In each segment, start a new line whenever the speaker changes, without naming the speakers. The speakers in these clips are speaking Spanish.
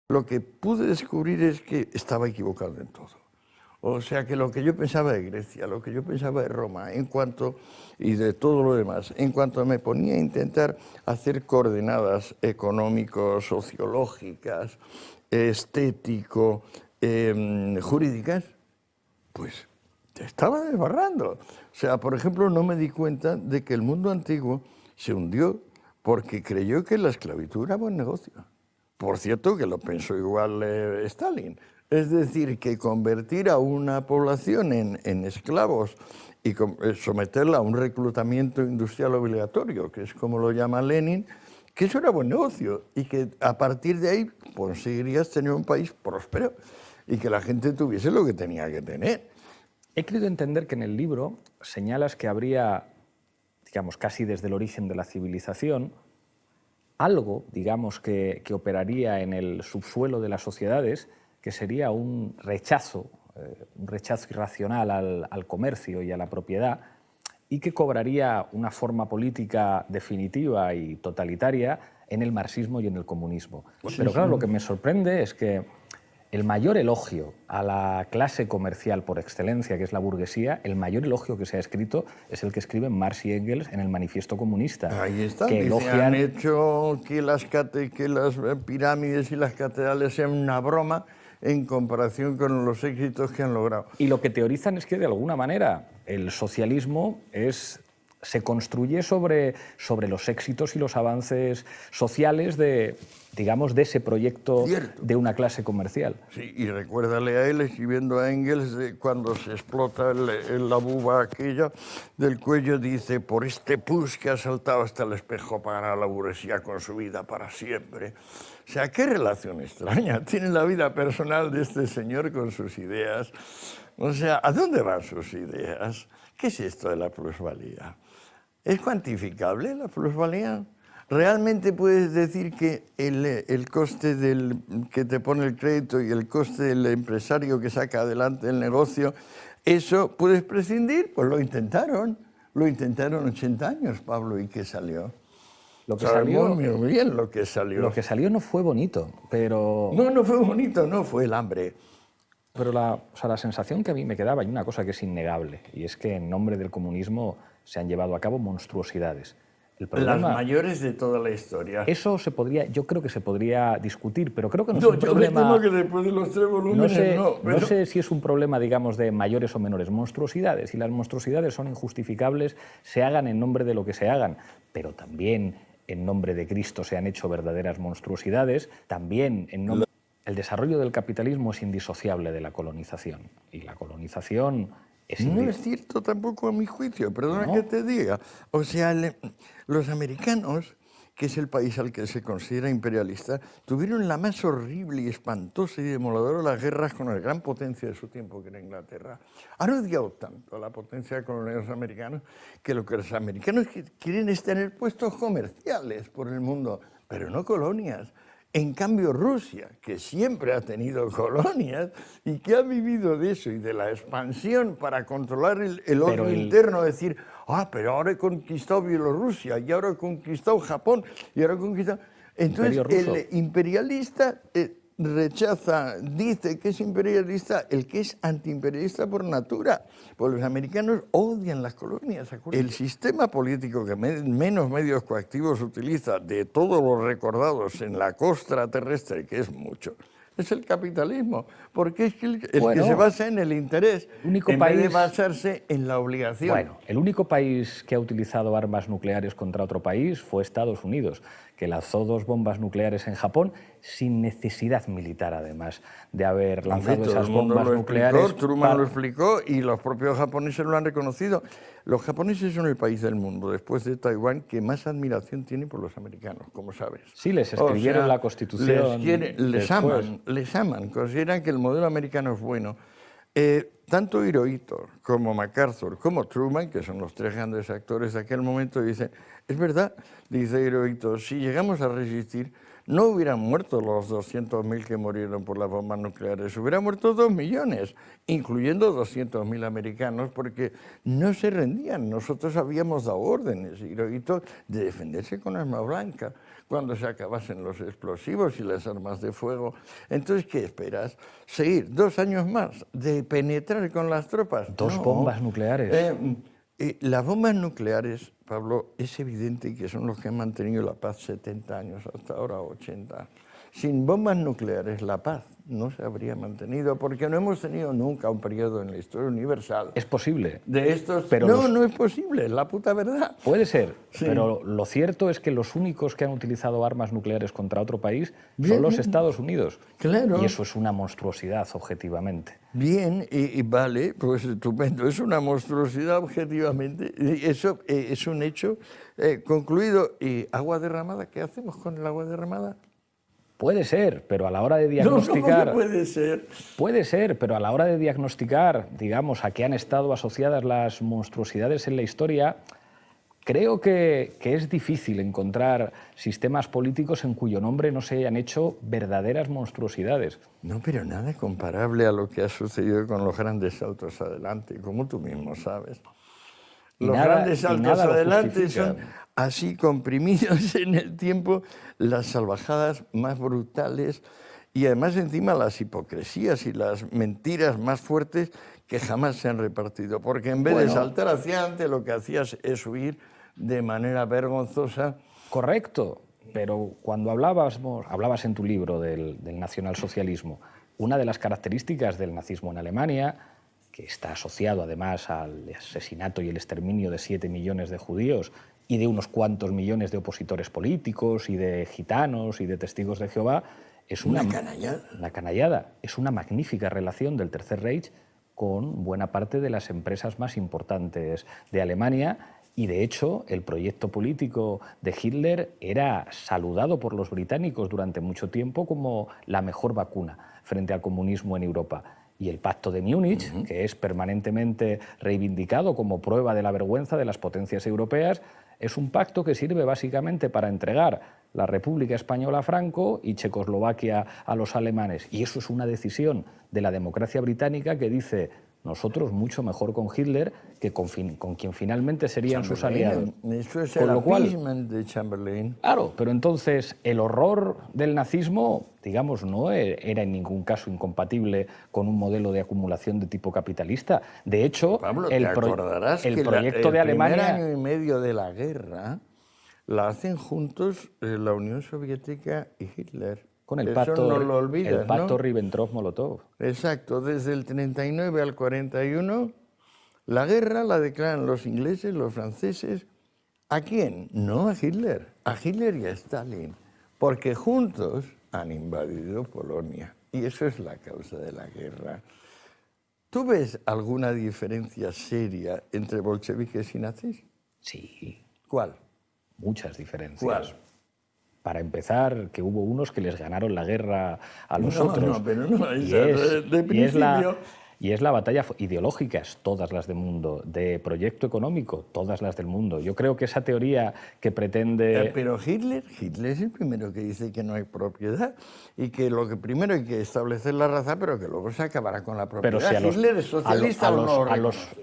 Lo que pude descubrir es que estaba equivocado en todo. O sea que lo que yo pensaba de Grecia, lo que yo pensaba de Roma, y de todo lo demás, en cuanto me ponía a intentar hacer coordenadas económicos, sociológicas, estético, jurídicas, pues te estaba desbarrando. O sea, por ejemplo, no me di cuenta de que el mundo antiguo se hundió porque creyó que la esclavitud era buen negocio. Por cierto, que lo pensó igual Stalin. Es decir, que convertir a una población en esclavos y someterla a un reclutamiento industrial obligatorio, que es como lo llama Lenin, que eso era buen negocio y que a partir de ahí conseguirías tener un país próspero y que la gente tuviese lo que tenía que tener.
He querido entender que en el libro señalas que habría, digamos, casi desde el origen de la civilización, algo, digamos, que operaría en el subsuelo de las sociedades, que sería un rechazo irracional al comercio y a la propiedad, y que cobraría una forma política definitiva y totalitaria en el marxismo y en el comunismo. Pero claro, lo que me sorprende es que el mayor elogio a la clase comercial por excelencia, que es la burguesía, el mayor elogio que se ha escrito es el que escriben Marx y Engels en el Manifiesto Comunista.
Ahí está,
que
han hecho que las pirámides y las catedrales sean una broma en comparación con los éxitos que han logrado.
Y lo que teorizan es que, de alguna manera, el socialismo se construye sobre los éxitos y los avances sociales de ese proyecto de una clase comercial.
Sí, y recuérdale a él escribiendo a Engels cuando se explota la buba aquella del cuello, dice: por este pus que ha saltado hasta el espejo para la burguesía con su vida para siempre. O sea, qué relación extraña tiene la vida personal de este señor con sus ideas. O sea, ¿a dónde van sus ideas? ¿Qué es esto de la plusvalía? ¿Es cuantificable la plusvalía? ¿Realmente puedes decir que el coste del que te pone el crédito y el coste del empresario que saca adelante el negocio, eso puedes prescindir? Pues lo intentaron 80 años, Pablo, ¿y qué salió?
Lo que salió,
muy bien lo que salió.
Lo que salió no fue bonito, pero...
No fue bonito, no, fue el hambre.
Pero la sensación que a mí me quedaba, hay una cosa que es innegable, y es que en nombre del comunismo se han llevado a cabo monstruosidades.
Las mayores de toda la historia.
Eso yo creo que se podría discutir, pero creo que no es un problema...
Yo me temo que después de los 3 volúmenes
no sé si es un problema, digamos, de mayores o menores monstruosidades. Si las monstruosidades son injustificables, se hagan en nombre de lo que se hagan, pero también en nombre de Cristo se han hecho verdaderas monstruosidades, también en nombre... El desarrollo del capitalismo es indisociable de la colonización, y la colonización
no es cierto tampoco a mi juicio, perdona que te diga. O sea, los americanos, que es el país al que se considera imperialista, tuvieron la más horrible y espantosa y demoledora de las guerras con la gran potencia de su tiempo, que era Inglaterra. Han odiado tanto a la potencia colonial de los americanos que lo que los americanos quieren es tener puestos comerciales por el mundo, pero no colonias. En cambio, Rusia, que siempre ha tenido colonias y que ha vivido de eso y de la expansión para controlar el odio interno, decir, pero ahora he conquistado Bielorrusia y ahora he conquistado Japón y ahora he conquistado... Entonces, el imperialista dice que es imperialista el que es antiimperialista por natura, porque los americanos odian las colonias. El sistema político que menos medios coactivos utiliza de todos los recordados en la costra terrestre, que es mucho, es el capitalismo, porque es el que se basa en el interés, en vez de basarse en la obligación.
Bueno, el único país que ha utilizado armas nucleares contra otro país fue Estados Unidos, que lanzó 2 bombas nucleares en Japón sin necesidad militar, además de haber lanzado esas bombas nucleares.
Truman lo explicó y los propios japoneses lo han reconocido. Los japoneses son el país del mundo, después de Taiwán, que más admiración tiene por los americanos, como sabes.
Sí, les escribieron la Constitución.
Les aman, consideran que el modelo americano es bueno. Tanto Hirohito como MacArthur como Truman, que son los 3 grandes actores de aquel momento, dicen, es verdad, dice Hirohito, si llegamos a resistir, no hubieran muerto los 200.000 que murieron por las bombas nucleares, hubieran muerto 2 millones, incluyendo 200.000 americanos, porque no se rendían. Nosotros habíamos dado órdenes, Hirohito, de defenderse con arma blanca cuando se acabasen los explosivos y las armas de fuego. Entonces, ¿qué esperas? ¿Seguir 2 años más de penetrar con las tropas?
Dos
No.
bombas nucleares.
Las bombas nucleares, Pablo, es evidente que son los que han mantenido la paz 70 años, hasta ahora 80. Sin bombas nucleares la paz no se habría mantenido, porque no hemos tenido nunca un periodo en la historia universal
Es posible.
de estos...
Pero
no es posible, es la puta verdad.
Puede ser,
Sí.
pero lo cierto es que los únicos que han utilizado armas nucleares contra otro país
Bien,
son los
bien.
Estados Unidos.
Claro.
Y eso es una monstruosidad, objetivamente.
Bien, y vale, pues estupendo, es una monstruosidad objetivamente, y eso es un hecho concluido. ¿Y agua derramada? ¿Qué hacemos con el agua derramada?
Puede ser, pero a la hora de
No, ¿cómo
diagnosticar...
que puede ser?
Puede ser, pero a la hora de diagnosticar, digamos, a qué han estado asociadas las monstruosidades en la historia, creo que es difícil encontrar sistemas políticos en cuyo nombre no se hayan hecho verdaderas monstruosidades.
No, pero nada comparable a lo que ha sucedido con los grandes saltos adelante, como tú mismo sabes.
Y
Los
nada-
grandes
y
saltos
nada lo
adelante
justifica.
son así comprimidos en el tiempo, las salvajadas más brutales y además encima las hipocresías y las mentiras más fuertes que jamás se han repartido. Porque en vez de
Bueno.
saltar hacia adelante, lo que hacías es huir de manera vergonzosa.
Correcto, pero cuando hablabas en tu libro del nacionalsocialismo, una de las características del nazismo en Alemania, que está asociado además al asesinato y el exterminio de 7 millones de judíos y de unos cuantos millones de opositores políticos y de gitanos y de testigos de Jehová, es
Una canallada.
Una canallada. Es una magnífica relación del Tercer Reich con buena parte de las empresas más importantes de Alemania. Y de hecho, el proyecto político de Hitler era saludado por los británicos durante mucho tiempo como la mejor vacuna frente al comunismo en Europa. Y el Pacto de Múnich, que es permanentemente reivindicado como prueba de la vergüenza de las potencias europeas, es un pacto que sirve básicamente para entregar la República Española a Franco y Checoslovaquia a los alemanes. Y eso es una decisión de la democracia británica que dice: nosotros mucho mejor con Hitler que con quien finalmente serían sus aliados.
Eso es
Con
el
lo cual,
appeasement de Chamberlain.
claro, pero entonces el horror del nazismo, digamos, no era en ningún caso incompatible con un modelo de acumulación de tipo capitalista. De hecho,
Pablo,
el
te acordarás
el
que
proyecto de
el primer
Alemania...
año y medio de la guerra la hacen juntos la Unión Soviética y Hitler.
Con el
Eso
pacto,
no lo olvidas,
el pacto
¿no?
Ribbentrop-Molotov.
Exacto, desde el 39 al 41, la guerra la declaran los ingleses, los franceses. ¿A quién? No a Hitler y a Stalin, porque juntos han invadido Polonia. Y eso es la causa de la guerra. ¿Tú ves alguna diferencia seria entre bolcheviques y nazis?
Sí,
¿Cuál?
muchas diferencias.
¿Cuál?
Para empezar, que hubo unos que les ganaron la guerra a los
No,
otros.
no, pero no,
Y
esa,
es,
de
y es
principio.
la batalla ideológica, todas las del mundo, de proyecto económico, todas las del mundo. Yo creo que esa teoría que pretende...
Pero Hitler es el primero que dice que no hay propiedad y que lo que primero hay que establecer la raza, pero que luego se acabará con la propiedad.
Pero si
Hitler es socialista o no.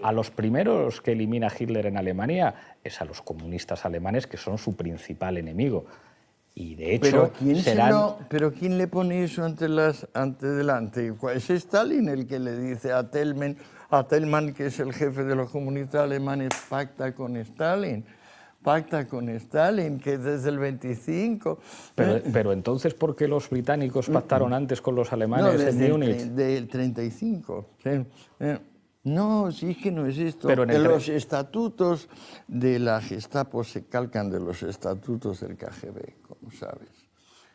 a los primeros que elimina Hitler en Alemania es a los comunistas alemanes, que son su principal enemigo. Y de hecho
Pero ¿quién le pone eso ante delante? ¿Es Stalin el que le dice a Thälmann, que es el jefe de los comunistas alemanes, pacta con Stalin, que desde el 25...
Pero entonces, ¿por qué los británicos pactaron antes con los alemanes en Múnich?
Del 35. Sí. No, sí, es que no es esto.
Pero en
Los estatutos de la Gestapo se calcan de los estatutos del KGB, como sabes.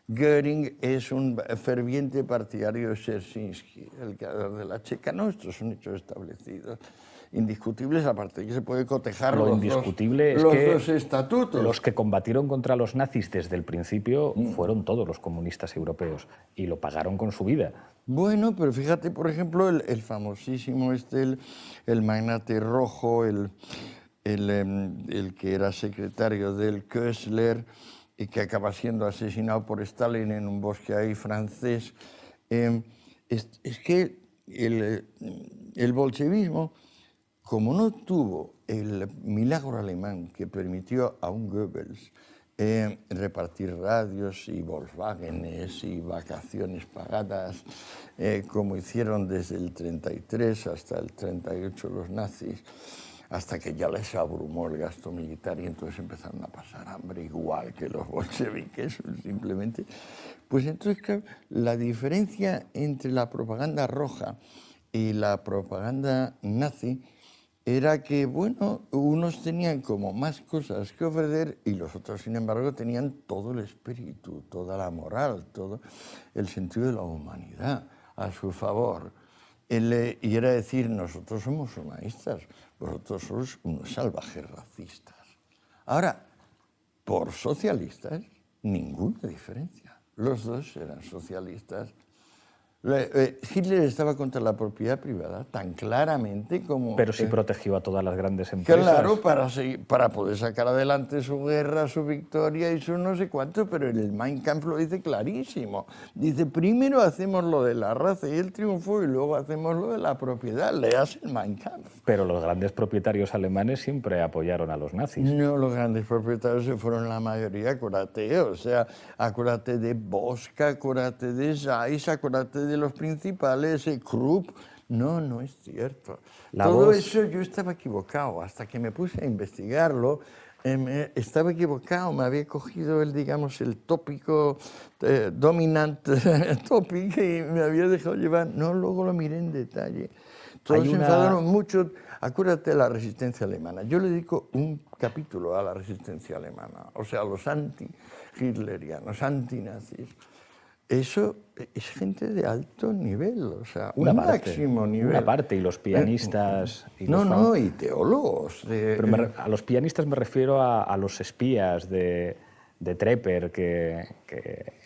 Göring es un ferviente partidario de Dzerzhinsky, el creador de la Checa. No, estos son hechos establecidos, indiscutibles, aparte de que se puede cotejar
Lo
los
indiscutible
dos,
es
los
que
dos estatutos.
los que combatieron contra los nazis desde el principio fueron todos los comunistas europeos y lo pagaron con su vida.
Bueno, pero fíjate, por ejemplo, el famosísimo el magnate rojo, el que era secretario del Köstler, y que acaba siendo asesinado por Stalin en un bosque ahí francés, es que el bolchevismo, como no tuvo el milagro alemán que permitió a un Goebbels repartir radios y Volkswagenes y vacaciones pagadas, como hicieron desde el 33 hasta el 38 los nazis, hasta que ya les abrumó el gasto militar y entonces empezaron a pasar hambre igual que los bolcheviques, simplemente. Pues entonces, claro, la diferencia entre la propaganda roja y la propaganda nazi era que, bueno, unos tenían como más cosas que ofrecer y los otros, sin embargo, tenían todo el espíritu, toda la moral, todo el sentido de la humanidad a su favor. Y era decir, nosotros somos humanistas, vosotros sois unos salvajes racistas. Ahora, por socialistas, ninguna diferencia. Los dos eran socialistas. Hitler estaba contra la propiedad privada tan claramente como...
Pero sí protegió a todas las grandes empresas.
Claro, para poder sacar adelante su guerra, su victoria y su no sé cuánto, pero el Mein Kampf lo dice clarísimo. Dice, primero hacemos lo de la raza y el triunfo y luego hacemos lo de la propiedad. Leas el Mein Kampf.
Pero los grandes propietarios alemanes siempre apoyaron a los nazis.
No, los grandes propietarios se fueron la mayoría, acuérdate. O sea, acuérdate de Bosch, acuérdate de Zeiss, acuérdate de los principales, Krupp. No, no es cierto. Todo eso yo estaba equivocado. Hasta que me puse a investigarlo, estaba equivocado. Me había cogido el tópico dominante tópico y me había dejado llevar. No, luego lo miré en detalle. Todos se enfadaron mucho. Acuérdate de la resistencia alemana. Yo le dedico un capítulo a la resistencia alemana, o sea, a los anti-hitlerianos, anti-nazis. Eso es gente de alto nivel, o sea, máximo nivel.
Una parte, y los pianistas...
y teólogos.
Pero a los pianistas me refiero a los espías de Trepper,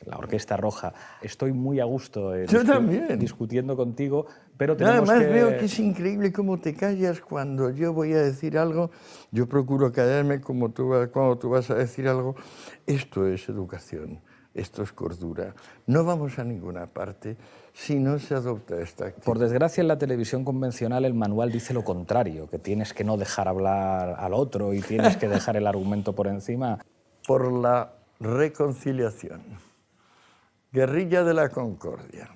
la Orquesta Roja. Estoy muy a gusto discutiendo contigo, pero tenemos
Además veo que es increíble cómo te callas cuando yo voy a decir algo. Yo procuro callarme cuando tú vas a decir algo. Esto es educación. Esto es cordura. No vamos a ninguna parte si no se adopta esta actitud.
Por desgracia, en la televisión convencional el manual dice lo contrario, que tienes que no dejar hablar al otro y tienes que dejar el argumento por encima.
Por la reconciliación. Guerrilla de la concordia.